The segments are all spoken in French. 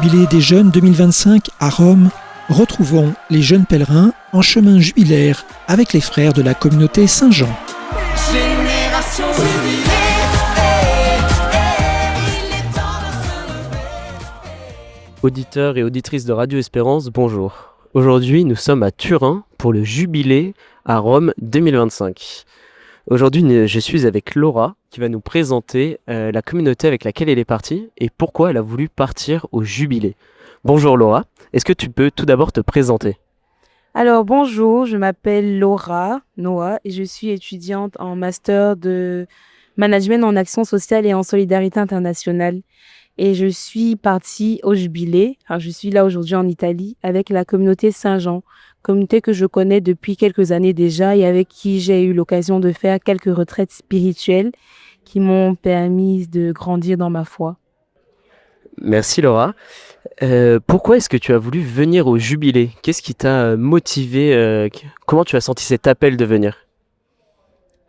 Jubilé des Jeunes 2025 à Rome, retrouvons les jeunes pèlerins en chemin jubilaire avec les frères de la communauté Saint-Jean. Génération jubilée, il est temps de se lever. Auditeurs et auditrices de Radio Espérance, bonjour. Aujourd'hui, nous sommes à Turin pour le Jubilé à Rome 2025. Aujourd'hui, je suis avec Laura qui va nous présenter la communauté avec laquelle elle est partie et pourquoi elle a voulu partir au Jubilé. Bonjour Laura, est-ce que tu peux tout d'abord te présenter ? Alors bonjour, je m'appelle Laura Noah et je suis étudiante en master de management en action sociale et en solidarité internationale. Et je suis partie au Jubilé, alors je suis là aujourd'hui en Italie avec la communauté Saint-Jean, communauté que je connais depuis quelques années déjà et avec qui j'ai eu l'occasion de faire quelques retraites spirituelles qui m'ont permis de grandir dans ma foi. Merci Laura. Pourquoi est-ce que tu as voulu venir au Jubilé ? Qu'est-ce qui t'a motivé ? Comment tu as senti cet appel de venir ?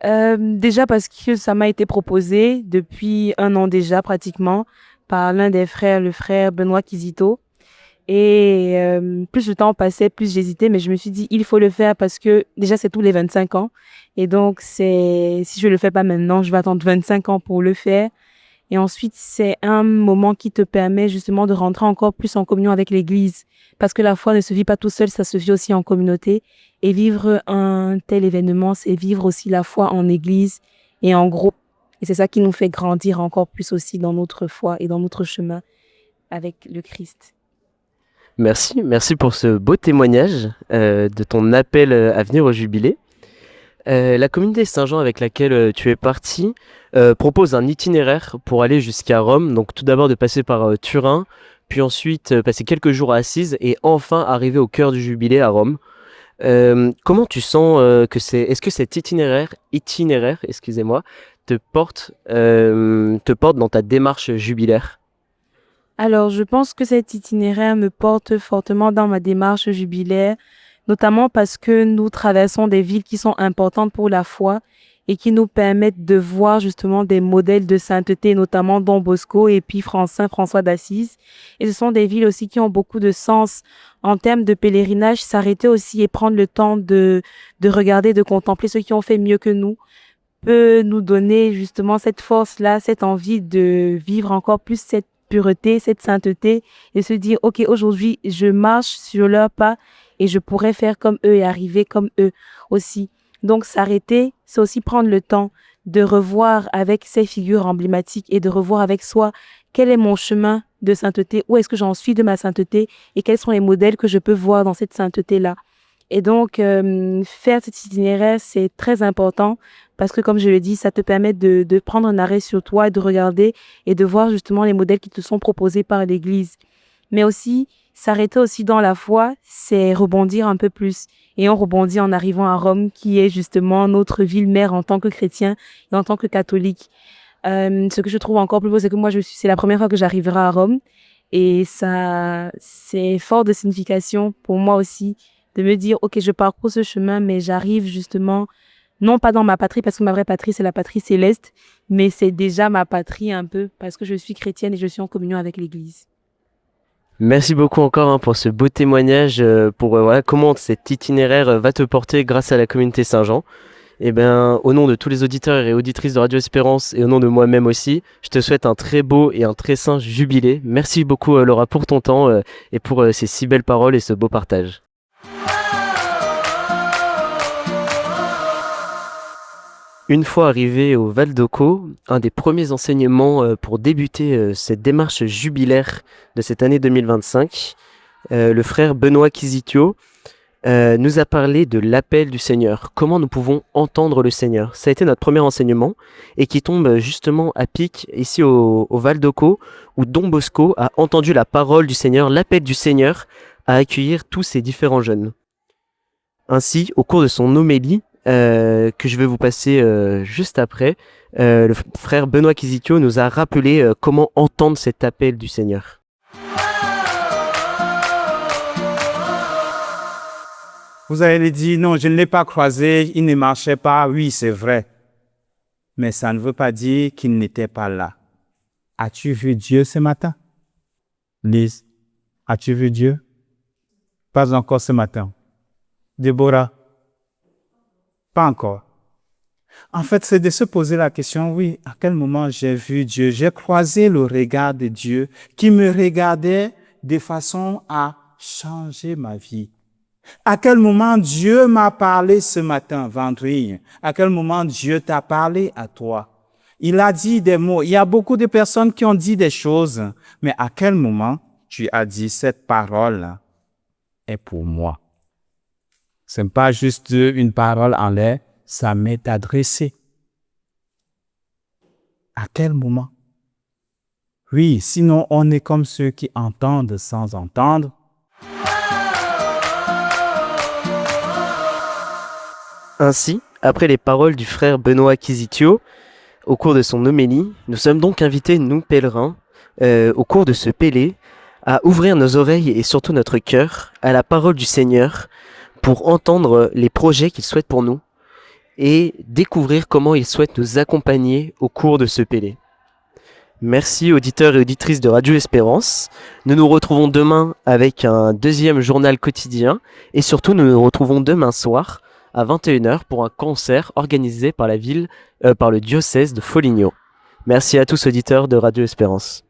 Déjà parce que ça m'a été proposé depuis 1 an déjà pratiquement par l'un des frères, le frère Benoît Kizito. Et plus le temps passait, plus j'hésitais, mais je me suis dit, il faut le faire parce que déjà, c'est tous les 25 ans. Et donc, si je le fais pas maintenant, je vais attendre 25 ans pour le faire. Et ensuite, c'est un moment qui te permet justement de rentrer encore plus en communion avec l'Église. Parce que la foi ne se vit pas tout seul, ça se vit aussi en communauté. Et vivre un tel événement, c'est vivre aussi la foi en Église et en groupe. Et c'est ça qui nous fait grandir encore plus aussi dans notre foi et dans notre chemin avec le Christ. Merci pour ce beau témoignage de ton appel à venir au Jubilé. La communauté Saint-Jean avec laquelle tu es parti propose un itinéraire pour aller jusqu'à Rome. Donc tout d'abord de passer par Turin, puis ensuite passer quelques jours à Assise et enfin arriver au cœur du Jubilé à Rome. Comment tu sens que c'est... Est-ce que cet itinéraire, excusez-moi, te porte dans ta démarche jubilaire ? Alors, je pense que cet itinéraire me porte fortement dans ma démarche jubilaire, notamment parce que nous traversons des villes qui sont importantes pour la foi et qui nous permettent de voir justement des modèles de sainteté, notamment Don Bosco et puis Saint François d'Assise. Et ce sont des villes aussi qui ont beaucoup de sens en termes de pèlerinage, s'arrêter aussi et prendre le temps de regarder, de contempler ceux qui ont fait mieux que nous, peut nous donner justement cette force-là, cette envie de vivre encore plus cette pureté, cette sainteté et se dire, OK, aujourd'hui, je marche sur leurs pas et je pourrais faire comme eux et arriver comme eux aussi. Donc, s'arrêter, c'est aussi prendre le temps de revoir avec ces figures emblématiques et de revoir avec soi quel est mon chemin de sainteté, où est-ce que j'en suis de ma sainteté et quels sont les modèles que je peux voir dans cette sainteté-là. Et donc, faire cet itinéraire, c'est très important parce que, comme je le dis, ça te permet de prendre un arrêt sur toi et de regarder et de voir justement les modèles qui te sont proposés par l'Église. Mais aussi, s'arrêter aussi dans la foi, c'est rebondir un peu plus. Et on rebondit en arrivant à Rome, qui est justement notre ville-mère en tant que chrétien et en tant que catholique. Ce que je trouve encore plus beau, c'est que moi, c'est la première fois que j'arriverai à Rome. Et ça, c'est fort de signification pour moi aussi, de me dire, OK, je parcours ce chemin, mais j'arrive justement, non pas dans ma patrie, parce que ma vraie patrie, c'est la patrie céleste, mais c'est déjà ma patrie un peu, parce que je suis chrétienne et je suis en communion avec l'Église. Merci beaucoup encore pour ce beau témoignage, pour comment cet itinéraire va te porter grâce à la communauté Saint-Jean. Et au nom de tous les auditeurs et auditrices de Radio Espérance et au nom de moi-même aussi, je te souhaite un très beau et un très saint jubilé. Merci beaucoup Laura pour ton temps et pour ces si belles paroles et ce beau partage. Une fois arrivé au Val d'Occo, un des premiers enseignements pour débuter cette démarche jubilaire de cette année 2025, le frère Benoît Kizito nous a parlé de l'appel du Seigneur, comment nous pouvons entendre le Seigneur. Ça a été notre premier enseignement et qui tombe justement à pic ici au Val d'Occo où Don Bosco a entendu la parole du Seigneur, l'appel du Seigneur à accueillir tous ces différents jeunes. Ainsi, au cours de son homélie, que je vais vous passer juste après, le frère Benoît Kizito nous a rappelé comment entendre cet appel du Seigneur. Vous allez dire, non, je ne l'ai pas croisé, il ne marchait pas. Oui, c'est vrai. Mais ça ne veut pas dire qu'il n'était pas là. As-tu vu Dieu ce matin? Lise, As-tu vu Dieu? Pas encore ce matin. Déborah? Pas encore. En fait, c'est de se poser la question, oui, à quel moment j'ai vu Dieu? J'ai croisé le regard de Dieu qui me regardait de façon à changer ma vie. À quel moment Dieu m'a parlé ce matin, vendredi? À quel moment Dieu t'a parlé à toi? Il a dit des mots. Il y a beaucoup de personnes qui ont dit des choses, mais à quel moment tu as dit cette parole est pour moi? Ce n'est pas juste une parole en l'air, ça m'est adressé. À quel moment? Oui, sinon on est comme ceux qui entendent sans entendre. Ainsi, après les paroles du frère Benoît Kizitio, au cours de son homélie, nous sommes donc invités, nous pèlerins, au cours de ce pélé, à ouvrir nos oreilles et surtout notre cœur à la parole du Seigneur pour entendre les projets qu'il souhaite pour nous et découvrir comment il souhaite nous accompagner au cours de ce pélé. Merci auditeurs et auditrices de Radio Espérance. Nous nous retrouvons demain avec un deuxième journal quotidien et surtout nous nous retrouvons demain soir à 21h pour un concert organisé par la ville, par le diocèse de Foligno. Merci à tous auditeurs de Radio Espérance.